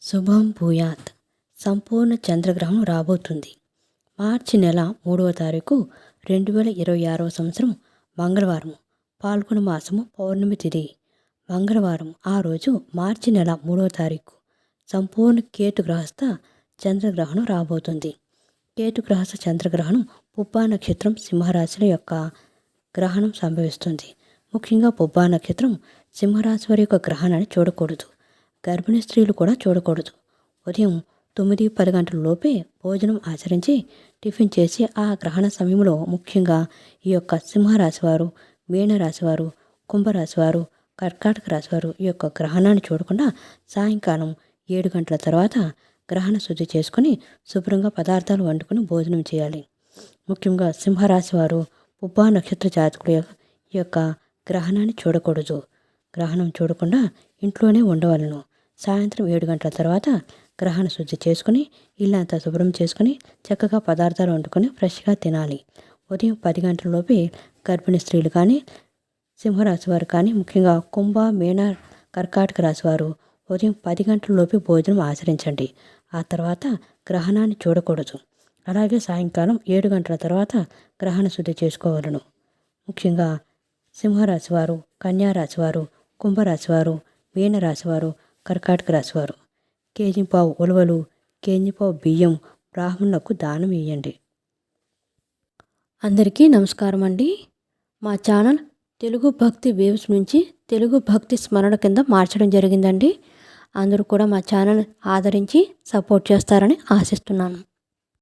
శుభం భూయాత్. సంపూర్ణ చంద్రగ్రహణం రాబోతుంది. మార్చి నెల 3వ తారీఖు 2026వ సంవత్సరం మంగళవారం, పాల్గొన మాసము పౌర్ణమి తిథి మంగళవారం. ఆ రోజు మార్చి నెల 3వ తారీఖు సంపూర్ణ కేతుగ్రహస్థ చంద్రగ్రహణం రాబోతుంది. కేతుగ్రహస్థ చంద్రగ్రహణం పుబ్బా నక్షత్రం సింహరాశిల యొక్క గ్రహణం సంభవిస్తుంది. ముఖ్యంగా పుబ్బా నక్షత్రం సింహరాశి వారి యొక్క గ్రహణాన్ని చూడకూడదు. గర్భిణీ స్త్రీలు కూడా చూడకూడదు. ఉదయం 9-10 గంటల లోపే భోజనం ఆచరించి టిఫిన్ చేసి ఆ గ్రహణ సమయంలో ముఖ్యంగా ఈ యొక్క సింహరాశి వారు, మీనరాశి వారు, కుంభరాశి వారు, కర్కాటక రాశి వారు ఈ యొక్క గ్రహణాన్ని చూడకుండా సాయంకాలం 7 గంటల తర్వాత గ్రహణ శుద్ధి చేసుకుని శుభ్రంగా పదార్థాలు వండుకొని భోజనం చేయాలి. ముఖ్యంగా సింహరాశి వారు, పుబ్బా నక్షత్ర జాతకుల ఈ యొక్క గ్రహణాన్ని చూడకూడదు. గ్రహణం చూడకుండా ఇంట్లోనే ఉండవలను. సాయంత్రం 7 గంటల తర్వాత గ్రహణ శుద్ధి చేసుకుని ఇల్లంతా శుభ్రం చేసుకుని చక్కగా పదార్థాలు వండుకొని ఫ్రెష్గా తినాలి. ఉదయం 10 గంటల లోపే గర్భిణీ స్త్రీలు కానీ, సింహరాశి వారు కానీ, ముఖ్యంగా కుంభ, మీన, కర్కాటక రాశి వారు ఉదయం 10 గంటల లోపే భోజనం ఆచరించండి. ఆ తర్వాత గ్రహణాన్ని చూడకూడదు. అలాగే సాయంకాలం 7 గంటల తర్వాత గ్రహణ శుద్ధి చేసుకోవాలను. ముఖ్యంగా సింహరాశి వారు, కన్యారాశి వారు, కుంభరాశివారు, మీనరాశివారు, కర్కాటక రాశివారు కేజీపావు ఉలవలు, కేజీపావు బియ్యం బ్రాహ్మణులకు దానం ఇవ్వండి. అందరికీ నమస్కారం అండి. మా ఛానల్ తెలుగు భక్తి వేవ్స్ నుంచి తెలుగు భక్తి స్మరణ కింద మార్చడం జరిగిందండి. అందరూ కూడా మా ఛానల్ ఆదరించి సపోర్ట్ చేస్తారని ఆశిస్తున్నాను.